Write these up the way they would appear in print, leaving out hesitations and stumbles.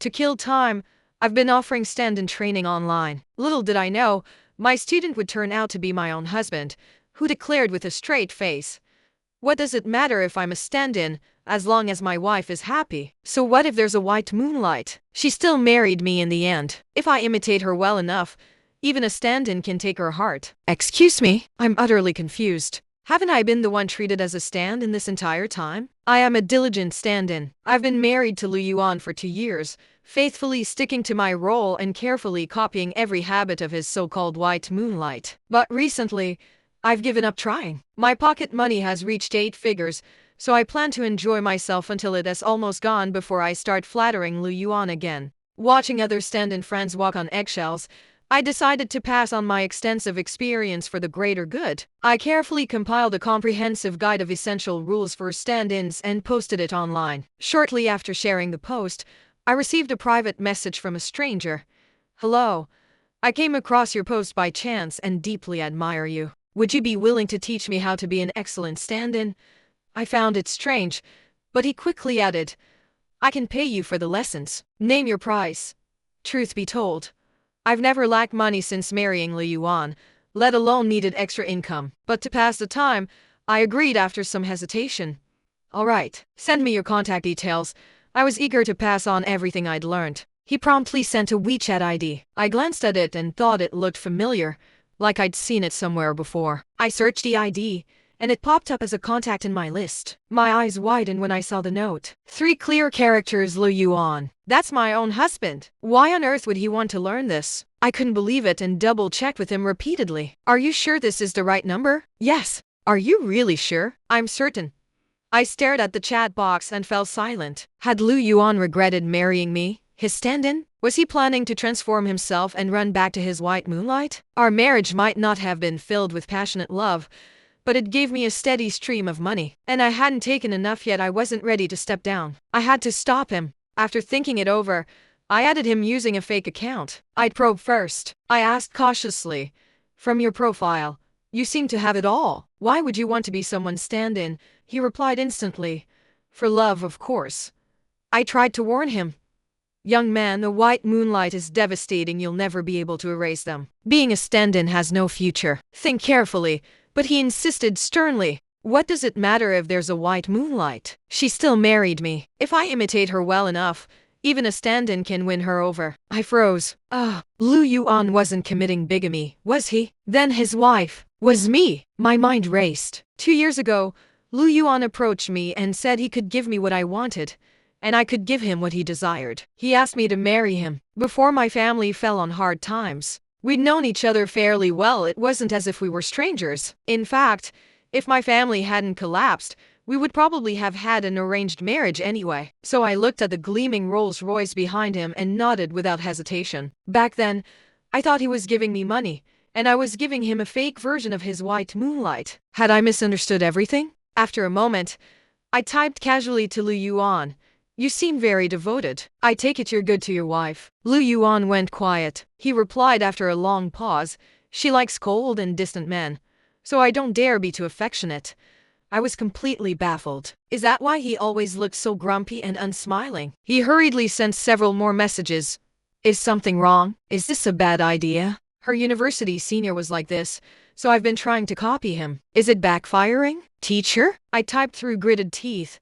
To kill time, I've been offering stand-in training online. Little did I know, my student would turn out to be my own husband, who declared with a straight face, "What does it matter if I'm a stand-in, as long as my wife is happy? So what if there's a white moonlight? She still married me in the end. If I imitate her well enough, even a stand-in can take her heart." Excuse me, I'm utterly confused. Haven't I been the one treated as a stand-in this entire time? I am a diligent stand-in. I've been married to Lu Yuan for 2 years, faithfully sticking to my role and carefully copying every habit of his so-called white moonlight. But recently, I've given up trying. My pocket money has reached 8 figures, so I plan to enjoy myself until it has almost gone before I start flattering Lu Yuan again. Watching other stand-in friends walk on eggshells, I decided to pass on my extensive experience for the greater good. I carefully compiled a comprehensive guide of essential rules for stand-ins and posted it online. Shortly after sharing the post, I received a private message from a stranger. "Hello. I came across your post by chance and deeply admire you. Would you be willing to teach me how to be an excellent stand-in?" I found it strange, but he quickly added, "I can pay you for the lessons. Name your price." Truth be told, I've never lacked money since marrying Lu Yuan, let alone needed extra income. But to pass the time, I agreed after some hesitation. "All right, send me your contact details." I was eager to pass on everything I'd learned. He promptly sent a WeChat ID. I glanced at it and thought it looked familiar, like I'd seen it somewhere before. I searched the ID, and it popped up as a contact in my list. My eyes widened when I saw the note. 3 clear characters: Lu Yuan. That's my own husband. Why on earth would he want to learn this? I couldn't believe it and double-checked with him repeatedly. "Are you sure this is the right number?" "Yes." "Are you really sure?" "I'm certain." I stared at the chat box and fell silent. Had Lu Yuan regretted marrying me, his stand-in? Was he planning to transform himself and run back to his white moonlight? Our marriage might not have been filled with passionate love, but it gave me a steady stream of money. And I hadn't taken enough yet. I wasn't ready to step down. I had to stop him. After thinking it over, I added him using a fake account. I'd probe first. I asked cautiously, "From your profile, you seem to have it all. Why would you want to be someone's stand-in?" He replied instantly, "For love, of course." I tried to warn him. "Young man, the white moonlight is devastating. You'll never be able to erase them. Being a stand-in has no future. Think carefully." But he insisted sternly, "What does it matter if there's a white moonlight? She still married me. If I imitate her well enough, even a stand-in can win her over." I froze. Lu Yuan wasn't committing bigamy, was he? Then his wife was me. My mind raced. 2 years ago, Lu Yuan approached me and said he could give me what I wanted, and I could give him what he desired. He asked me to marry him before my family fell on hard times. We'd known each other fairly well. It wasn't as if we were strangers. In fact, if my family hadn't collapsed, we would probably have had an arranged marriage anyway. So I looked at the gleaming Rolls-Royce behind him and nodded without hesitation. Back then, I thought he was giving me money, and I was giving him a fake version of his white moonlight. Had I misunderstood everything? After a moment, I typed casually to Lu Yuan, "You seem very devoted. I take it you're good to your wife." Lu Yuan went quiet. He replied after a long pause, "She likes cold and distant men, so I don't dare be too affectionate." I was completely baffled. Is that why he always looked so grumpy and unsmiling? He hurriedly sent several more messages. "Is something wrong? Is this a bad idea? Her university senior was like this, so I've been trying to copy him. Is it backfiring? Teacher?" I typed through gritted teeth.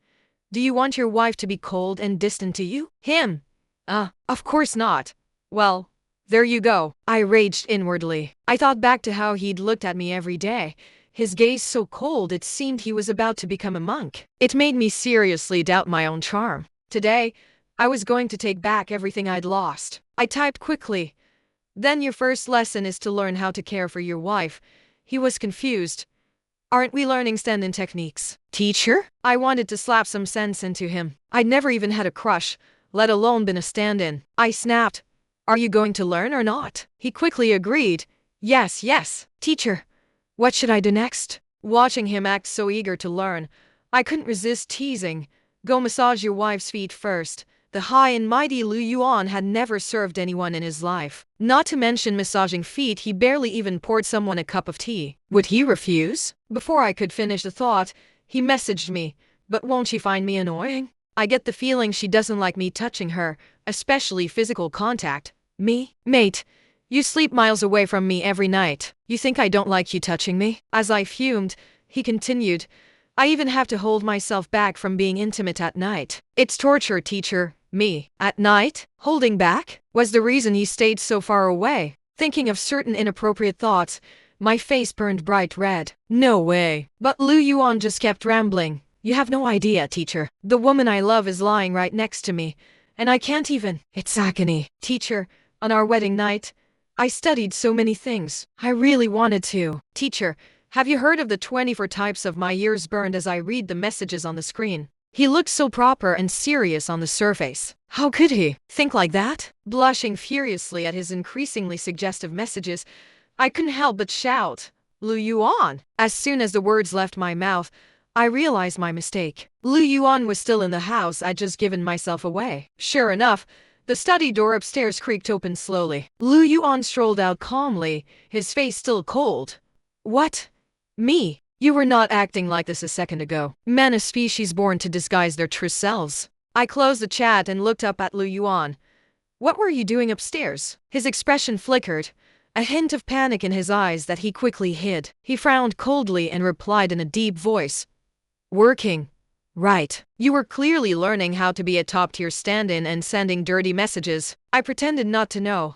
"Do you want your wife to be cold and distant to you?" Him? Of course not. Well, there you go. I raged inwardly. I thought back to how he'd looked at me every day, his gaze so cold it seemed he was about to become a monk. It made me seriously doubt my own charm. Today, I was going to take back everything I'd lost. I typed quickly, "Then your first lesson is to learn how to care for your wife." He was confused. "Aren't we learning stand-in techniques?" "Teacher?" I wanted to slap some sense into him. I'd never even had a crush, let alone been a stand-in. I snapped, "Are you going to learn or not?" He quickly agreed, Yes. "Teacher, what should I do next?" Watching him act so eager to learn, I couldn't resist teasing, "Go massage your wife's feet first." The high and mighty Lu Yuan had never served anyone in his life. Not to mention massaging feet, he barely even poured someone a cup of tea. Would he refuse? Before I could finish the thought, he messaged me, "But won't she find me annoying? I get the feeling she doesn't like me touching her, especially physical contact. Me? Mate, you sleep miles away from me every night. You think I don't like you touching me? As I fumed, he continued, I even have to hold myself back from being intimate at night. It's torture, teacher. Me, at night? Holding back? Was the reason he stayed so far away? Thinking of certain inappropriate thoughts, my face burned bright red. No way. But Lu Yuan just kept rambling. You have no idea, teacher. The woman I love is lying right next to me, and I can't even. It's agony. Teacher, on our wedding night, I studied so many things. I really wanted to. Teacher, have you heard of the 24 types of my ears burned as I read the messages on the screen? He looked so proper and serious on the surface. How could he think like that? Blushing furiously at his increasingly suggestive messages, I couldn't help but shout, Lu Yuan. As soon as the words left my mouth, I realized my mistake. Lu Yuan was still in the house I'd just given myself away. Sure enough, the study door upstairs creaked open slowly. Lu Yuan strolled out calmly, his face still cold. What? Me? You were not acting like this a second ago. Men, a species born to disguise their true selves. I closed the chat and looked up at Lu Yuan. What were you doing upstairs? His expression flickered, a hint of panic in his eyes that he quickly hid. He frowned coldly and replied in a deep voice. Working. Right. You were clearly learning how to be a top-tier stand-in and sending dirty messages. I pretended not to know.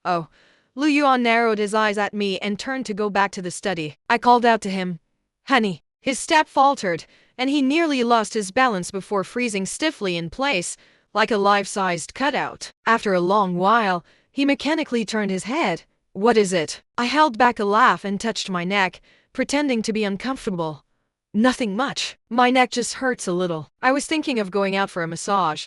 Oh. Lu Yuan narrowed his eyes at me and turned to go back to the study. I called out to him. Honey. His step faltered, and he nearly lost his balance before freezing stiffly in place, like a life-sized cutout. After a long while, he mechanically turned his head. What is it? I held back a laugh and touched my neck, pretending to be uncomfortable. Nothing much. My neck just hurts a little. I was thinking of going out for a massage.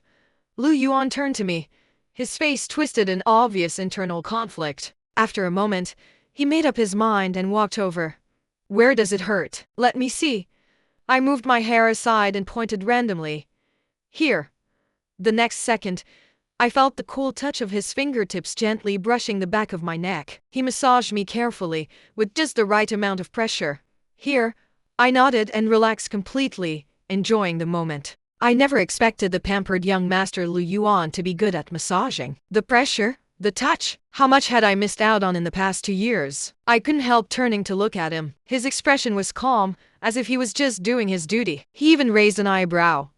Lu Yuan turned to me, his face twisted in obvious internal conflict. After a moment, he made up his mind and walked over. Where does it hurt? Let me see. I moved my hair aside and pointed randomly. Here. The next second, I felt the cool touch of his fingertips gently brushing the back of my neck. He massaged me carefully, with just the right amount of pressure. Here. I nodded and relaxed completely, enjoying the moment. I never expected the pampered young master Lu Yuan to be good at massaging. The pressure, the touch, how much had I missed out on in the past 2 years? I couldn't help turning to look at him. His expression was calm, as if he was just doing his duty. He even raised an eyebrow.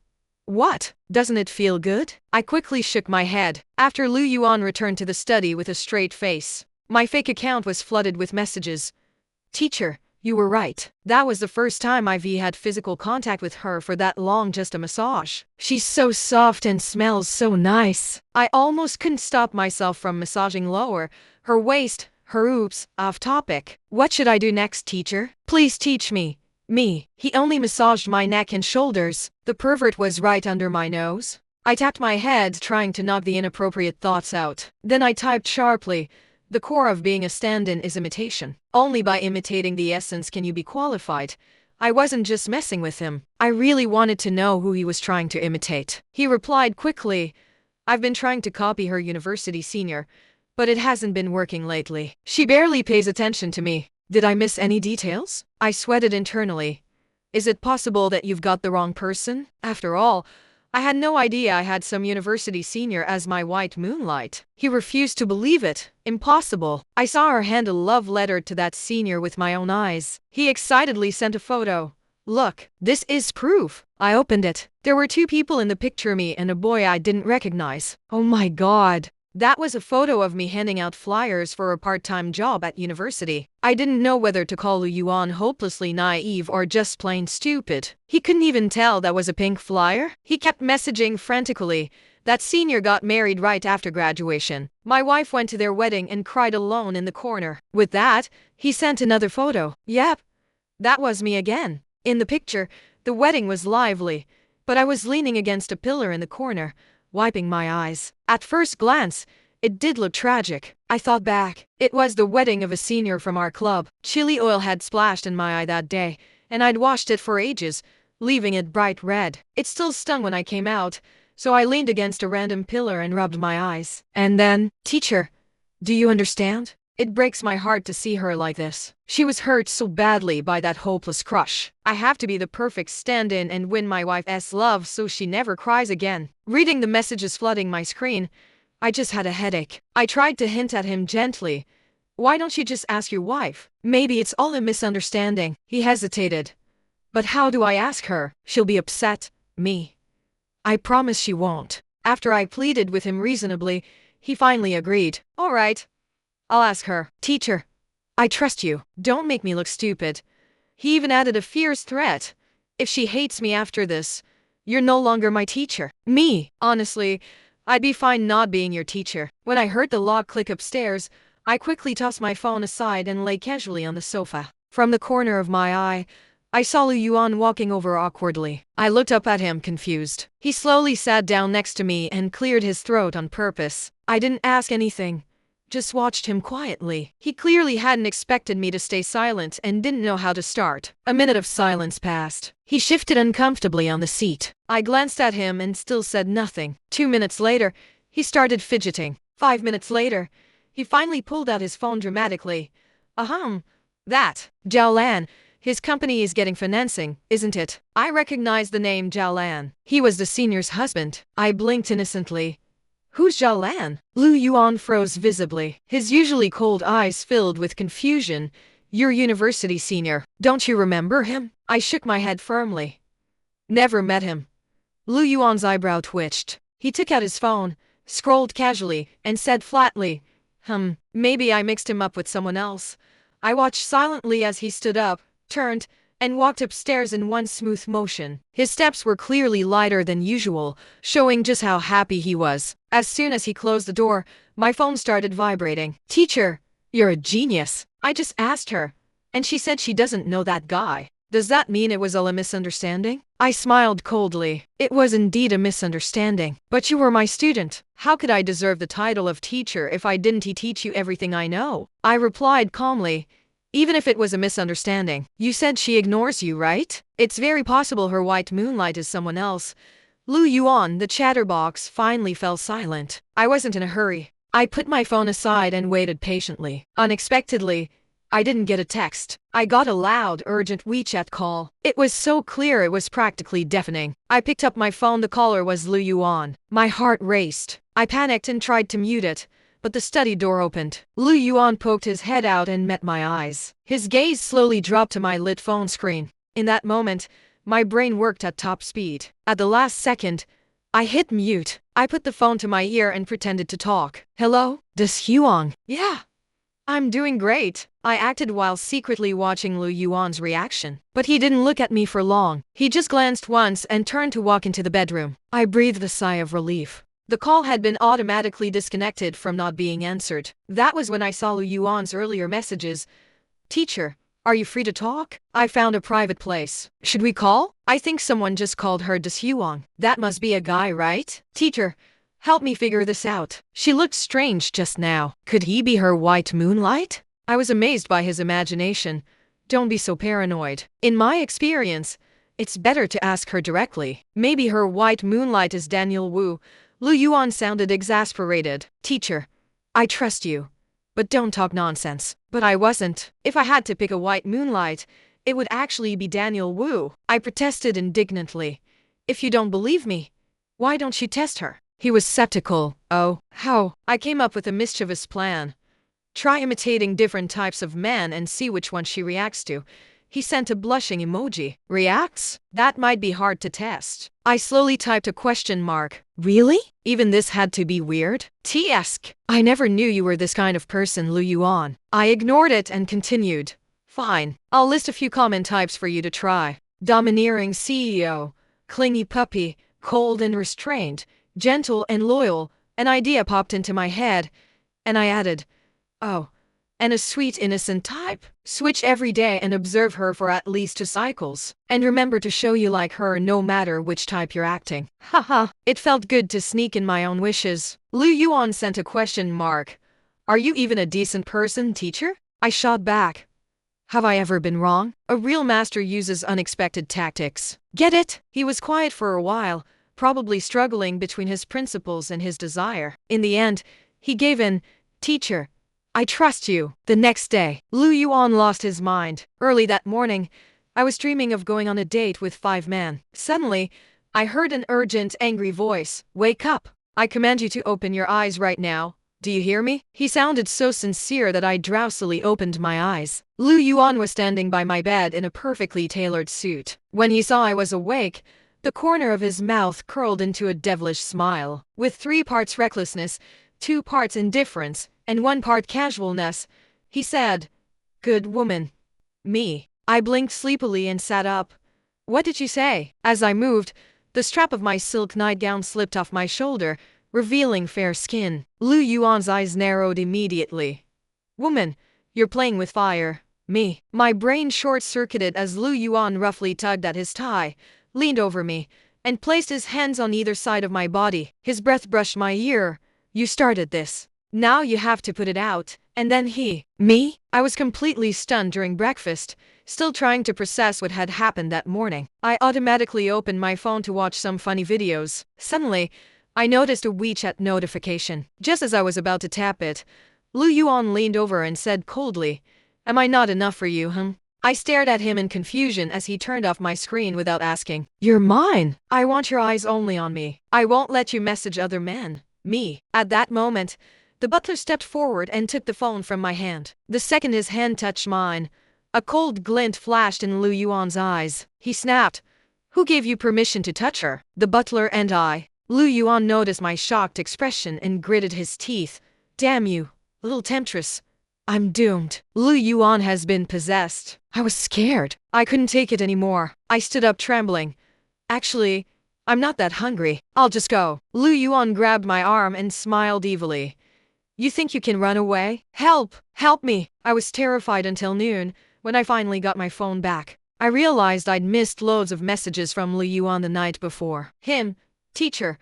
What? Doesn't it feel good? I quickly shook my head. After Lu Yuan returned to the study with a straight face, my fake account was flooded with messages. Teacher, you were right. That was the first time I've had physical contact with her for that long, just a massage. She's so soft and smells so nice. I almost couldn't stop myself from massaging lower, her waist, her oops, off topic. What should I do next, teacher? Please teach me. Me. He only massaged my neck and shoulders. The pervert was right under my nose. I tapped my head, trying to knock the inappropriate thoughts out. Then I typed sharply. The core of being a stand-in is imitation. Only by imitating the essence can you be qualified. I wasn't just messing with him. I really wanted to know who he was trying to imitate. He replied quickly, I've been trying to copy her university senior, but it hasn't been working lately. She barely pays attention to me. Did I miss any details? I sweated internally. Is it possible that you've got the wrong person? After all, I had no idea I had some university senior as my white Moonlight. He refused to believe it. Impossible. I saw her hand a love letter to that senior with my own eyes. He excitedly sent a photo. Look, this is proof. I opened it. There were 2 people in the picture, me and a boy I didn't recognize. Oh my God. That was a photo of me handing out flyers for a part-time job at university. I didn't know whether to call Lu Yuan hopelessly naive or just plain stupid. He couldn't even tell that was a pink flyer. He kept messaging frantically. That senior got married right after graduation. My wife went to their wedding and cried alone in the corner. With that, he sent another photo. Yep, that was me again. In the picture, the wedding was lively, but I was leaning against a pillar in the corner, wiping my eyes. At first glance, it did look tragic. I thought back. It was the wedding of a senior from our club. Chili oil had splashed in my eye that day, and I'd washed it for ages, leaving it bright red. It still stung when I came out, so I leaned against a random pillar and rubbed my eyes. And then, teacher, do you understand? It breaks my heart to see her like this. She was hurt so badly by that hopeless crush. I have to be the perfect stand-in and win my wife's love so she never cries again. Reading the messages flooding my screen, I just had a headache. I tried to hint at him gently. Why don't you just ask your wife? Maybe it's all a misunderstanding. He hesitated. But how do I ask her? She'll be upset. Me. I promise she won't. After I pleaded with him reasonably, he finally agreed. All right. I'll ask her. Teacher, I trust you. Don't make me look stupid. He even added a fierce threat. If she hates me after this, you're no longer my teacher. Me. Honestly, I'd be fine not being your teacher. When I heard the lock click upstairs, I quickly tossed my phone aside and lay casually on the sofa. From the corner of my eye, I saw Lu Yuan walking over awkwardly. I looked up at him, confused. He slowly sat down next to me and cleared his throat on purpose. I didn't ask anything, just watched him quietly. He clearly hadn't expected me to stay silent and didn't know how to start. A minute of silence passed. He shifted uncomfortably on the seat. I glanced at him and still said nothing. 2 minutes later, he started fidgeting. 5 minutes later, he finally pulled out his phone dramatically. That. Zhao Lan. His company is getting financing, isn't it? I recognized the name Zhao Lan. He was the senior's husband. I blinked innocently. Who's Zhao Lan? Lu Yuan froze visibly. His usually cold eyes filled with confusion. Your university senior. Don't you remember him? I shook my head firmly. Never met him. Lu Yuan's eyebrow twitched. He took out his phone, scrolled casually, and said flatly, maybe I mixed him up with someone else. I watched silently as he stood up, turned, and walked upstairs in one smooth motion. His steps were clearly lighter than usual, showing just how happy he was. As soon as he closed the door, my phone started vibrating. Teacher, you're a genius. I just asked her, and she said she doesn't know that guy. Does that mean it was all a misunderstanding? I smiled coldly. It was indeed a misunderstanding. But you were my student. How could I deserve the title of teacher if I didn't teach you everything I know? I replied calmly. Even if it was a misunderstanding, you said she ignores you, right? It's very possible her white moonlight is someone else. Lu Yuan, the chatterbox, finally fell silent. I wasn't in a hurry. I put my phone aside and waited patiently. Unexpectedly, I didn't get a text. I got a loud, urgent WeChat call. It was so clear it was practically deafening. I picked up my phone. The caller was Lu Yuan. My heart raced. I panicked and tried to mute it, but the study door opened. Lu Yuan poked his head out and met my eyes. His gaze slowly dropped to my lit phone screen. In that moment, my brain worked at top speed. At the last second, I hit mute. I put the phone to my ear and pretended to talk. Hello? This Huang? Yeah. I'm doing great. I acted while secretly watching Lu Yuan's reaction. But he didn't look at me for long. He just glanced once and turned to walk into the bedroom. I breathed a sigh of relief. The call had been automatically disconnected from not being answered. That was when I saw Lu Yuan's earlier messages. Teacher, are you free to talk? I found a private place. Should we call? I think someone just called her Das Huang. That must be a guy, right? Teacher, help me figure this out. She looked strange just now. Could he be her white moonlight? I was amazed by his imagination. Don't be so paranoid. In my experience, it's better to ask her directly. Maybe her white moonlight is Daniel Wu. Lu Yuan sounded exasperated. Teacher, I trust you, but don't talk nonsense. But I wasn't. If I had to pick a white moonlight, it would actually be Daniel Wu. I protested indignantly. If you don't believe me, why don't you test her? He was skeptical. Oh, how? I came up with a mischievous plan. Try imitating different types of men and see which one she reacts to. He sent a blushing emoji. Reacts? That might be hard to test. I slowly typed a question mark. Really? Even this had to be weird? T-esque. I never knew you were this kind of person, Lu Yuan. I ignored it and continued. Fine. I'll list a few common types for you to try. Domineering CEO. Clingy puppy. Cold and restrained. Gentle and loyal. An idea popped into my head, and I added, oh, and a sweet innocent type. Switch every day and observe her for at least 2 cycles. And remember to show you like her no matter which type you're acting. Haha, it felt good to sneak in my own wishes. Lu Yuan sent a question mark. Are you even a decent person, teacher? I shot back. Have I ever been wrong? A real master uses unexpected tactics. Get it? He was quiet for a while, probably struggling between his principles and his desire. In the end, he gave in. Teacher, I trust you. The next day, Lu Yuan lost his mind. Early that morning, I was dreaming of going on a date with 5 men. Suddenly, I heard an urgent, angry voice. Wake up. I command you to open your eyes right now. Do you hear me? He sounded so sincere that I drowsily opened my eyes. Lu Yuan was standing by my bed in a perfectly tailored suit. When he saw I was awake, the corner of his mouth curled into a devilish smile. With 3 parts recklessness, 2 parts indifference, and 1 part casualness, he said, "Good woman." Me. I blinked sleepily and sat up. What did you say? As I moved, the strap of my silk nightgown slipped off my shoulder, revealing fair skin. Lu Yuan's eyes narrowed immediately. Woman, you're playing with fire. Me. My brain short-circuited as Lu Yuan roughly tugged at his tie, leaned over me, and placed his hands on either side of my body. His breath brushed my ear. You started this. Now you have to put it out. And then he. Me? I was completely stunned during breakfast, still trying to process what had happened that morning. I automatically opened my phone to watch some funny videos. Suddenly, I noticed a WeChat notification. Just as I was about to tap it, Lu Yuan leaned over and said coldly, "Am I not enough for you, I stared at him in confusion as he turned off my screen without asking. You're mine. I want your eyes only on me. I won't let you message other men. Me. At that moment, the butler stepped forward and took the phone from my hand. The second his hand touched mine, a cold glint flashed in Lu Yuan's eyes. He snapped, "Who gave you permission to touch her?" The butler and I. Lu Yuan noticed my shocked expression and gritted his teeth. Damn you, little temptress. I'm doomed. Lu Yuan has been possessed. I was scared. I couldn't take it anymore. I stood up trembling. Actually, I'm not that hungry. I'll just go. Lu Yuan grabbed my arm and smiled evilly. You think you can run away? Help! Help me! I was terrified until noon, when I finally got my phone back. I realized I'd missed loads of messages from Lu Yuan the night before. Him. Teacher,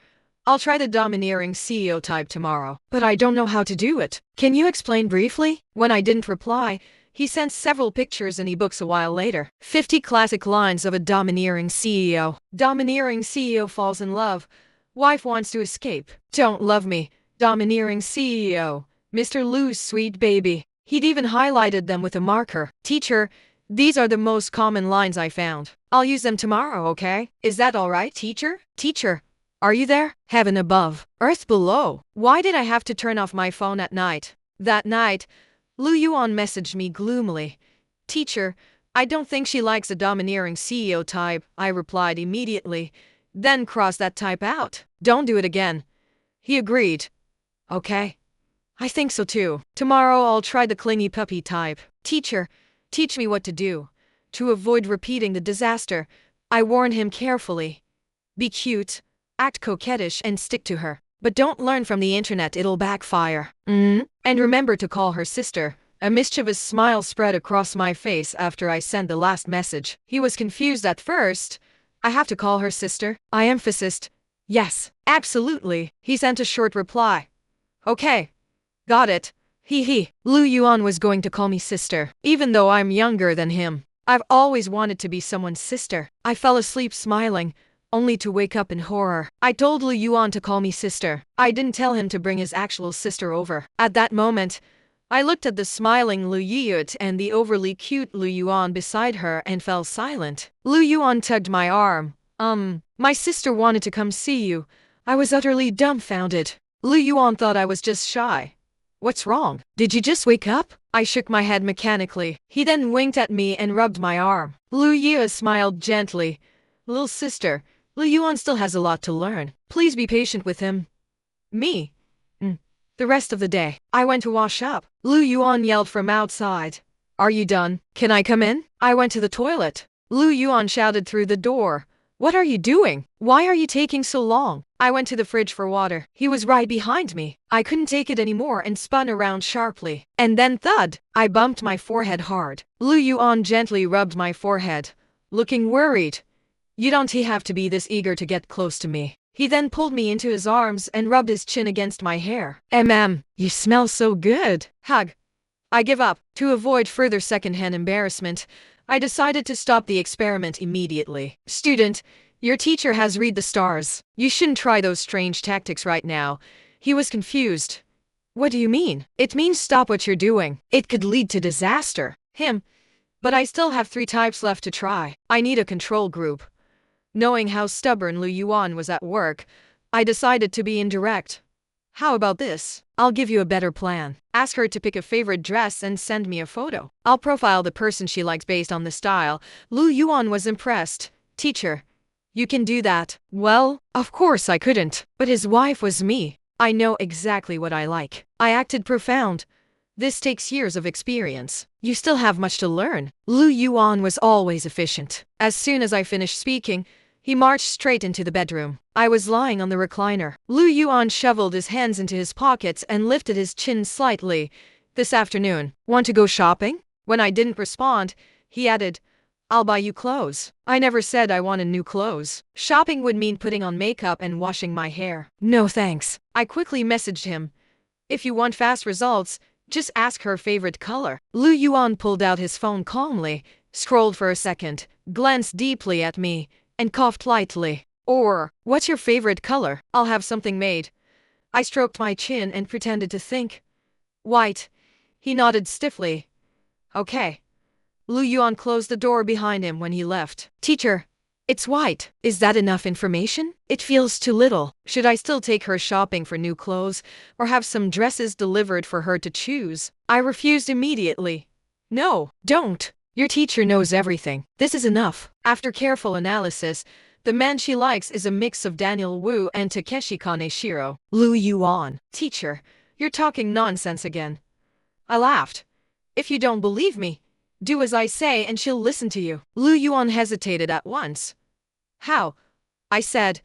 I'll try the domineering CEO type tomorrow, but I don't know how to do it. Can you explain briefly? When I didn't reply, he sent several pictures and ebooks a while later. 50 classic lines of a domineering CEO. Domineering CEO falls in love. Wife wants to escape. Don't love me. Domineering CEO. Mr. Lu's sweet baby. He'd even highlighted them with a marker. Teacher, these are the most common lines I found. I'll use them tomorrow, okay? Is that all right, teacher? Teacher, are you there? Heaven above, earth below. Why did I have to turn off my phone at night? That night, Lu Yuan messaged me gloomily. Teacher, I don't think she likes a domineering CEO type, I replied immediately. Then cross that type out. Don't do it again. He agreed. Okay. I think so too. Tomorrow I'll try the clingy puppy type. Teacher, teach me what to do. To avoid repeating the disaster, I warned him carefully. Be cute, act coquettish and stick to her. But don't learn from the internet, it'll backfire. And remember to call her sister. A mischievous smile spread across my face after I sent the last message. He was confused at first. I have to call her sister? I emphasized. Yes, absolutely. He sent a short reply. Okay. Got it. He. Lu Yuan was going to call me sister, even though I'm younger than him. I've always wanted to be someone's sister. I fell asleep smiling, only to wake up in horror. I told Lu Yuan to call me sister. I didn't tell him to bring his actual sister over. At that moment, I looked at the smiling Lu Yiyut and the overly cute Lu Yuan beside her and fell silent. Lu Yuan tugged my arm. My sister wanted to come see you. I was utterly dumbfounded. Lu Yuan thought I was just shy. What's wrong? Did you just wake up? I shook my head mechanically. He then winked at me and rubbed my arm. Lu Yiyut smiled gently. Little sister, Lu Yuan still has a lot to learn. Please be patient with him. Me? The rest of the day, I went to wash up. Lu Yuan yelled from outside. Are you done? Can I come in? I went to the toilet. Lu Yuan shouted through the door. What are you doing? Why are you taking so long? I went to the fridge for water. He was right behind me. I couldn't take it anymore and spun around sharply. And then thud! I bumped my forehead hard. Lu Yuan gently rubbed my forehead, looking worried. You don't have to be this eager to get close to me. He then pulled me into his arms and rubbed his chin against my hair. You smell so good. Hug. I give up. To avoid further secondhand embarrassment, I decided to stop the experiment immediately. Student, your teacher has read the stars. You shouldn't try those strange tactics right now. He was confused. What do you mean? It means stop what you're doing. It could lead to disaster. But I still have 3 types left to try. I need a control group. Knowing how stubborn Lu Yuan was at work, I decided to be indirect. How about this? I'll give you a better plan. Ask her to pick a favorite dress and send me a photo. I'll profile the person she likes based on the style. Lu Yuan was impressed. Teacher, you can do that. Well, of course I couldn't. But his wife was me. I know exactly what I like. I acted profound. This takes years of experience. You still have much to learn. Lu Yuan was always efficient. As soon as I finished speaking, he marched straight into the bedroom. I was lying on the recliner. Lu Yuan shoveled his hands into his pockets and lifted his chin slightly. This afternoon, want to go shopping? When I didn't respond, he added, I'll buy you clothes. I never said I wanted new clothes. Shopping would mean putting on makeup and washing my hair. No thanks. I quickly messaged him. If you want fast results, just ask her favorite color. Lu Yuan pulled out his phone calmly, scrolled for a second, glanced deeply at me, and coughed lightly. Or, what's your favorite color? I'll have something made. I stroked my chin and pretended to think. White. He nodded stiffly. Okay. Lu Yuan closed the door behind him when he left. Teacher, it's white. Is that enough information? It feels too little. Should I still take her shopping for new clothes, or have some dresses delivered for her to choose? I refused immediately. No, don't. Your teacher knows everything. This is enough. After careful analysis, the man she likes is a mix of Daniel Wu and Takeshi Kaneshiro. Lu Yuan. Teacher, you're talking nonsense again. I laughed. If you don't believe me, do as I say and she'll listen to you. Lu Yuan hesitated at once. How? I said.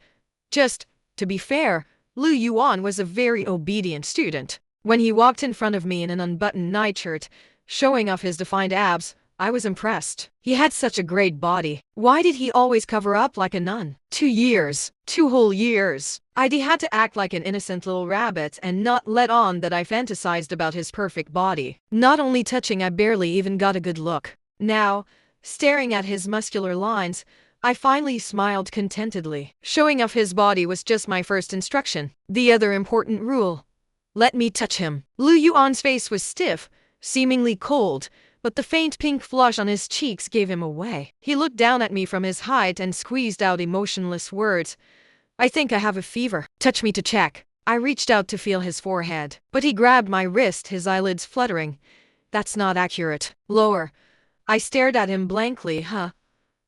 Just, to be fair, Lu Yuan was a very obedient student. When he walked in front of me in an unbuttoned nightshirt, showing off his defined abs, I was impressed. He had such a great body. Why did he always cover up like a nun? 2 years. 2 whole years. I'd had to act like an innocent little rabbit and not let on that I fantasized about his perfect body. Not only touching, I barely even got a good look. Now, staring at his muscular lines, I finally smiled contentedly. Showing off his body was just my first instruction. The other important rule. Let me touch him. Lu Yuan's face was stiff, seemingly cold, but the faint pink flush on his cheeks gave him away. He looked down at me from his height and squeezed out emotionless words. I think I have a fever. Touch me to check. I reached out to feel his forehead, but he grabbed my wrist, his eyelids fluttering. That's not accurate. Lower. I stared at him blankly.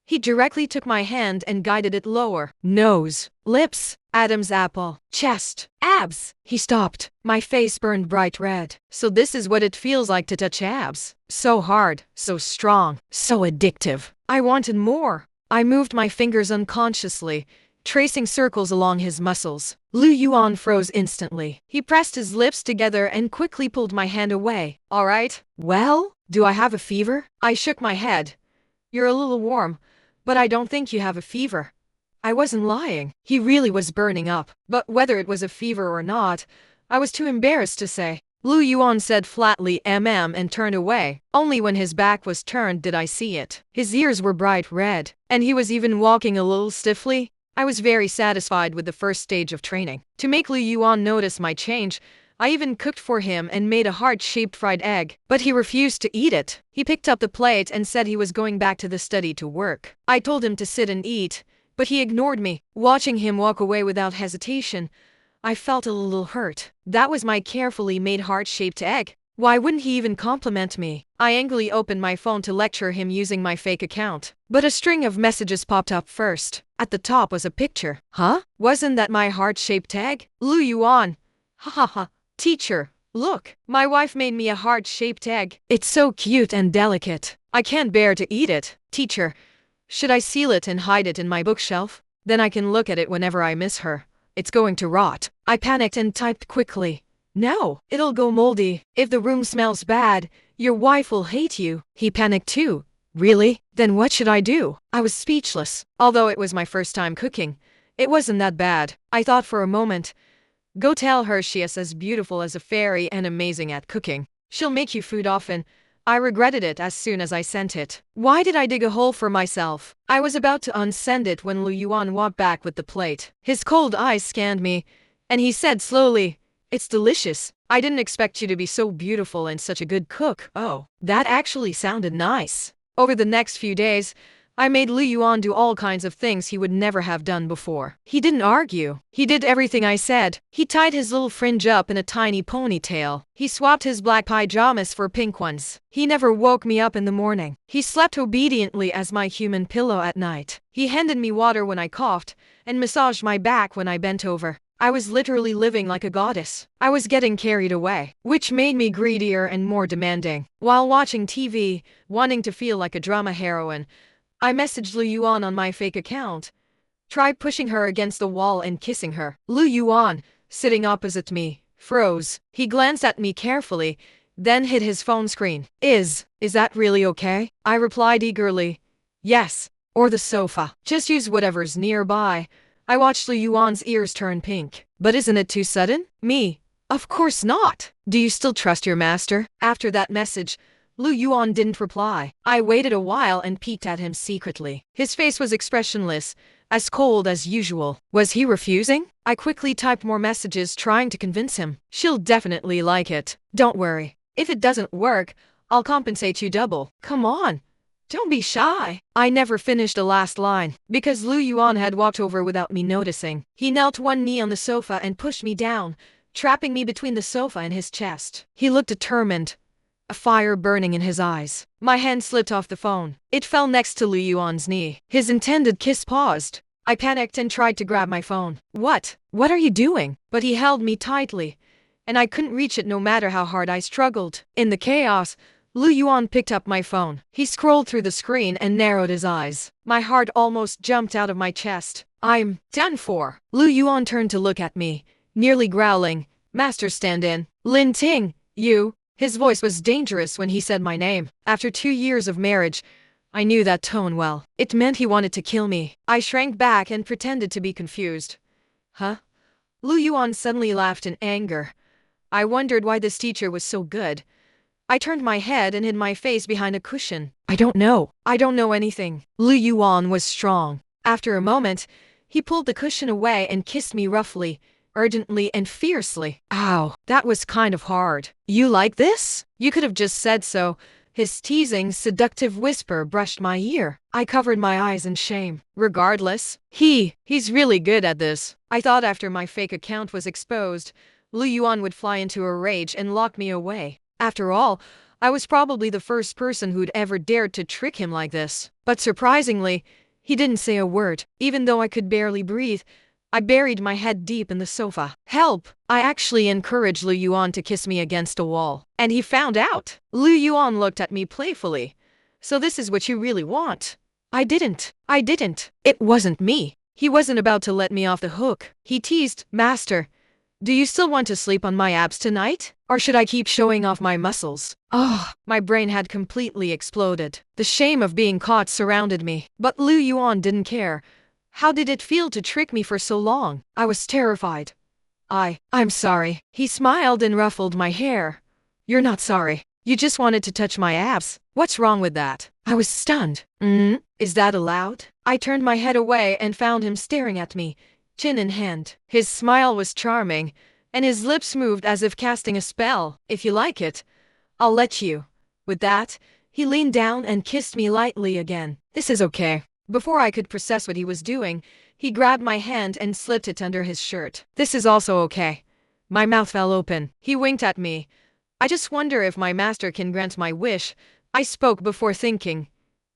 He directly took my hand and guided it lower. Nose, lips, Adam's apple, chest, abs. He stopped. My face burned bright red. So this is what it feels like to touch abs. So hard, so strong, so addictive. I wanted more. I moved my fingers unconsciously, tracing circles along his muscles. Lu Yuan froze instantly. He pressed his lips together and quickly pulled my hand away. All right. Well, do I have a fever? I shook my head. You're a little warm, but I don't think you have a fever. I wasn't lying. He really was burning up. But whether it was a fever or not, I was too embarrassed to say. Lu Yuan said flatly and turned away. Only when his back was turned did I see it. His ears were bright red, and he was even walking a little stiffly. I was very satisfied with the first stage of training. To make Lu Yuan notice my change, I even cooked for him and made a heart-shaped fried egg. But he refused to eat it. He picked up the plate and said he was going back to the study to work. I told him to sit and eat, but he ignored me. Watching him walk away without hesitation, I felt a little hurt. That was my carefully made heart-shaped egg. Why wouldn't he even compliment me? I angrily opened my phone to lecture him using my fake account. But a string of messages popped up first. At the top was a picture. Wasn't that my heart-shaped egg? Lu Yuan. Ha ha ha. Teacher, look. My wife made me a heart-shaped egg. It's so cute and delicate. I can't bear to eat it. Teacher, should I seal it and hide it in my bookshelf? Then I can look at it whenever I miss her. It's going to rot. I panicked and typed quickly. No, it'll go moldy. If the room smells bad, your wife will hate you. He panicked too. Really? Then what should I do? I was speechless. Although it was my first time cooking, it wasn't that bad. I thought for a moment. Go tell her she is as beautiful as a fairy and amazing at cooking. She'll make you food often. I regretted it as soon as I sent it. Why did I dig a hole for myself? I was about to unsend it when Lu Yuan walked back with the plate. His cold eyes scanned me, and he said slowly, It's delicious. I didn't expect you to be so beautiful and such a good cook. Oh, that actually sounded nice. Over the next few days, I made Lu Yuan do all kinds of things he would never have done before. He didn't argue. He did everything I said. He tied his little fringe up in a tiny ponytail. He swapped his black pajamas for pink ones. He never woke me up in the morning. He slept obediently as my human pillow at night. He handed me water when I coughed and massaged my back when I bent over. I was literally living like a goddess. I was getting carried away, which made me greedier and more demanding. While watching TV, wanting to feel like a drama heroine, I messaged Lu Yuan on my fake account. Tried pushing her against the wall and kissing her. Lu Yuan, sitting opposite me, froze. He glanced at me carefully, then hit his phone screen. Is that really okay? I replied eagerly. Yes. Or the sofa. Just use whatever's nearby. I watched Lu Yuan's ears turn pink. But isn't it too sudden? Me. Of course not. Do you still trust your master? After that message, Lu Yuan didn't reply. I waited a while and peeked at him secretly. His face was expressionless, as cold as usual. Was he refusing? I quickly typed more messages trying to convince him. She'll definitely like it. Don't worry. If it doesn't work, I'll compensate you double. Come on. Don't be shy. I never finished the last line, because Lu Yuan had walked over without me noticing. He knelt one knee on the sofa and pushed me down, trapping me between the sofa and his chest. He looked determined, a fire burning in his eyes. My hand slipped off the phone. It fell next to Lu Yuan's knee. His intended kiss paused. I panicked and tried to grab my phone. What are you doing? But he held me tightly, and I couldn't reach it no matter how hard I struggled. In the chaos, Lu Yuan picked up my phone. He scrolled through the screen and narrowed his eyes. My heart almost jumped out of my chest. I'm done for. Lu Yuan turned to look at me, nearly growling. Master stand-in. Lin Ting, you. His voice was dangerous when he said my name. After 2 years of marriage, I knew that tone well. It meant he wanted to kill me. I shrank back and pretended to be confused. Huh? Lu Yuan suddenly laughed in anger. I wondered why this teacher was so good. I turned my head and hid my face behind a cushion. I don't know anything. Lu Yuan was strong. After a moment, he pulled the cushion away and kissed me roughly, urgently and fiercely. Ow, that was kind of hard. You like this? You could have just said so. His teasing, seductive whisper brushed my ear. I covered my eyes in shame. Regardless, he's really good at this. I thought after my fake account was exposed, Lu Yuan would fly into a rage and lock me away. After all, I was probably the first person who'd ever dared to trick him like this. But surprisingly, he didn't say a word. Even though I could barely breathe, I buried my head deep in the sofa. Help! I actually encouraged Lu Yuan to kiss me against a wall. And he found out. Lu Yuan looked at me playfully. So this is what you really want? I didn't. It wasn't me. He wasn't about to let me off the hook. He teased, Master, do you still want to sleep on my abs tonight? Or should I keep showing off my muscles? My brain had completely exploded. The shame of being caught surrounded me. But Lu Yuan didn't care. How did it feel to trick me for so long? I was terrified. I'm sorry. He smiled and ruffled my hair. You're not sorry. You just wanted to touch my abs. What's wrong with that? I was stunned. Is that allowed? I turned my head away and found him staring at me, chin in hand. His smile was charming, and his lips moved as if casting a spell. If you like it, I'll let you. With that, he leaned down and kissed me lightly again. This is okay. Before I could process what he was doing, he grabbed my hand and slipped it under his shirt. This is also okay. My mouth fell open. He winked at me. I just wonder if my master can grant my wish. I spoke before thinking.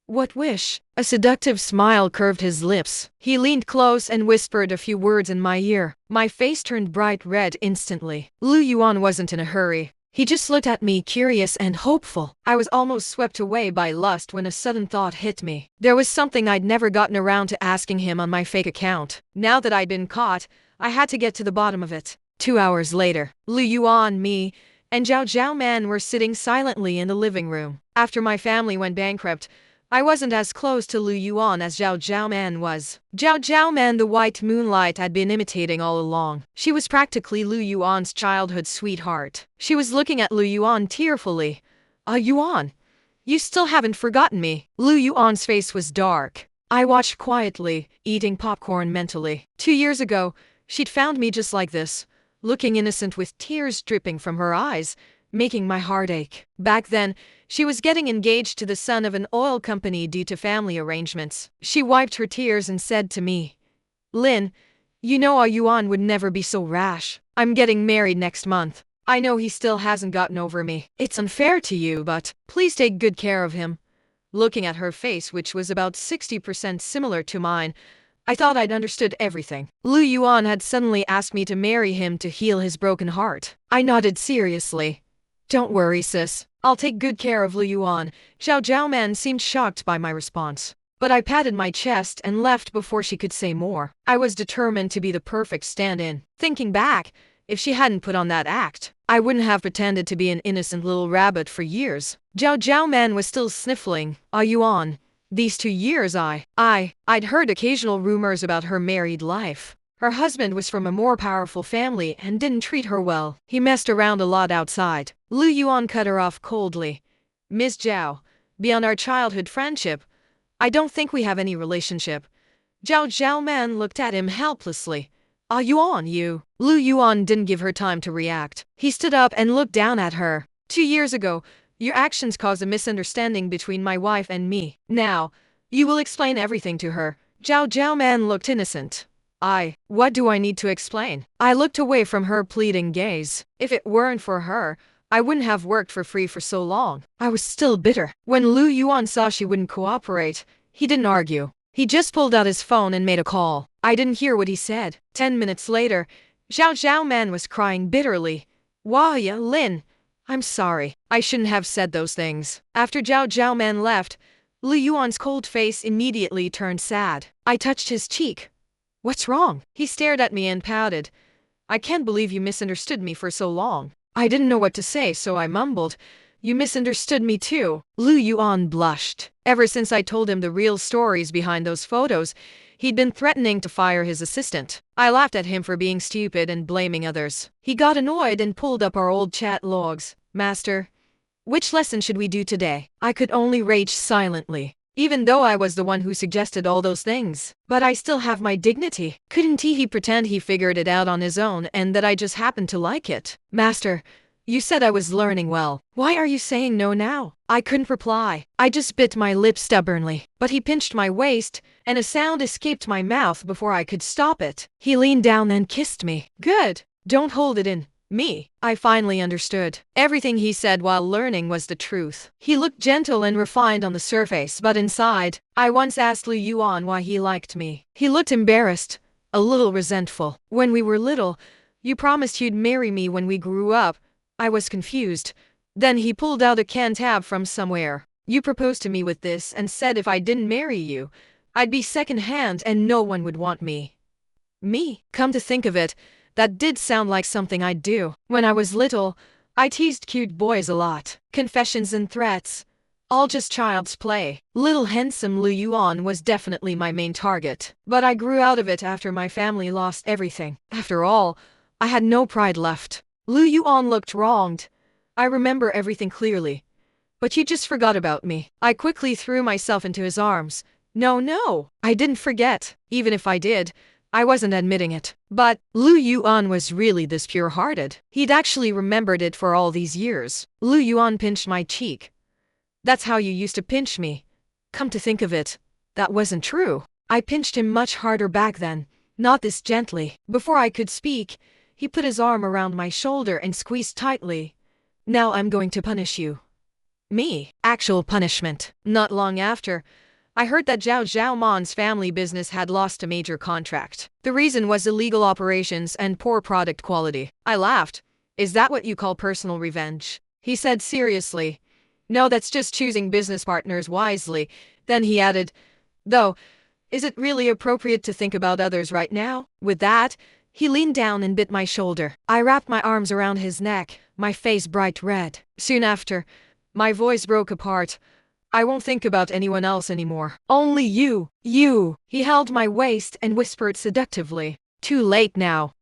What wish? A seductive smile curved his lips. He leaned close and whispered a few words in my ear. My face turned bright red instantly. Lu Yuan wasn't in a hurry. He just looked at me curious and hopeful. I was almost swept away by lust when a sudden thought hit me. There was something I'd never gotten around to asking him on my fake account. Now that I'd been caught, I had to get to the bottom of it. 2 hours later, Lu Yuan, me, and Zhao Man were sitting silently in the living room. After my family went bankrupt, I wasn't as close to Lu Yuan as Zhao Man was. Zhao Man, the white Moonlight, had been imitating all along. She was practically Lu Yuan's childhood sweetheart. She was looking at Lu Yuan tearfully. Yuan, you still haven't forgotten me. Lu Yuan's face was dark. I watched quietly, eating popcorn mentally. 2 years ago, she'd found me just like this, looking innocent with tears dripping from her eyes, making my heart ache. Back then, she was getting engaged to the son of an oil company due to family arrangements. She wiped her tears and said to me, "Lin, you know Yuan would never be so rash. I'm getting married next month. I know he still hasn't gotten over me. It's unfair to you, but please take good care of him." Looking at her face, which was about 60% similar to mine, I thought I'd understood everything. Lu Yuan had suddenly asked me to marry him to heal his broken heart. I nodded seriously. "Don't worry, sis. I'll take good care of Lu Yuan." Xiao Zhaoman seemed shocked by my response, but I patted my chest and left before she could say more. I was determined to be the perfect stand-in. Thinking back, if she hadn't put on that act, I wouldn't have pretended to be an innocent little rabbit for years. Zhao Zhaoman was still sniffling. Yuan, these 2 years I'd heard occasional rumors about her married life. Her husband was from a more powerful family and didn't treat her well. He messed around a lot outside. Lu Yuan cut her off coldly. "Miss Zhao, beyond our childhood friendship, I don't think we have any relationship." Zhao Zhaoman looked at him helplessly. Yuan, you." Lu Yuan didn't give her time to react. He stood up and looked down at her. "2 years ago, your actions caused a misunderstanding between my wife and me. Now, you will explain everything to her." Zhao Zhaoman looked innocent. What do I need to explain?" I looked away from her pleading gaze. If it weren't for her, I wouldn't have worked for free for so long. I was still bitter. When Lu Yuan saw she wouldn't cooperate, he didn't argue. He just pulled out his phone and made a call. I didn't hear what he said. 10 minutes later, Zhao Zhaoman was crying bitterly. "Wah-ya, Lin, I'm sorry. I shouldn't have said those things." After Zhao Zhaoman left, Lu Yuan's cold face immediately turned sad. I touched his cheek. "What's wrong?" He stared at me and pouted. "I can't believe you misunderstood me for so long." I didn't know what to say, so I mumbled, "You misunderstood me too." Lu Yuan blushed. Ever since I told him the real stories behind those photos, he'd been threatening to fire his assistant. I laughed at him for being stupid and blaming others. He got annoyed and pulled up our old chat logs. "Master, which lesson should we do today?" I could only rage silently, even though I was the one who suggested all those things. But I still have my dignity. Couldn't he pretend he figured it out on his own and that I just happened to like it? "Master, you said I was learning well. Why are you saying no now?" I couldn't reply. I just bit my lip stubbornly. But he pinched my waist, and a sound escaped my mouth before I could stop it. He leaned down and kissed me. "Good. Don't hold it in. Me." I finally understood. Everything he said while learning was the truth. He looked gentle and refined on the surface, but inside, I once asked Lu Yuan why he liked me. He looked embarrassed, a little resentful. "When we were little, you promised you'd marry me when we grew up." I was confused. Then he pulled out a can tab from somewhere. "You proposed to me with this and said if I didn't marry you, I'd be second-hand and no one would want me." Me? Come to think of it, that did sound like something I'd do. When I was little, I teased cute boys a lot. Confessions and threats. All just child's play. Little handsome Lu Yuan was definitely my main target. But I grew out of it after my family lost everything. After all, I had no pride left. Lu Yuan looked wronged. I remember everything clearly. "But you just forgot about me." I quickly threw myself into his arms. No, I didn't forget. Even if I did, I wasn't admitting it. But Lu Yuan was really this pure-hearted. He'd actually remembered it for all these years. Lu Yuan pinched my cheek. "That's how you used to pinch me." Come to think of it, that wasn't true. I pinched him much harder back then, not this gently. Before I could speak, he put his arm around my shoulder and squeezed tightly. "Now I'm going to punish you." Me? Actual punishment. Not long after, I heard that Zhao Zhaoman's family business had lost a major contract. The reason was illegal operations and poor product quality. I laughed. "Is that what you call personal revenge?" He said seriously. "No, that's just choosing business partners wisely." Then he added, "Though, is it really appropriate to think about others right now?" With that, he leaned down and bit my shoulder. I wrapped my arms around his neck, my face bright red. Soon after, my voice broke apart. "I won't think about anyone else anymore. Only you, you." He held my waist and whispered seductively. "Too late now.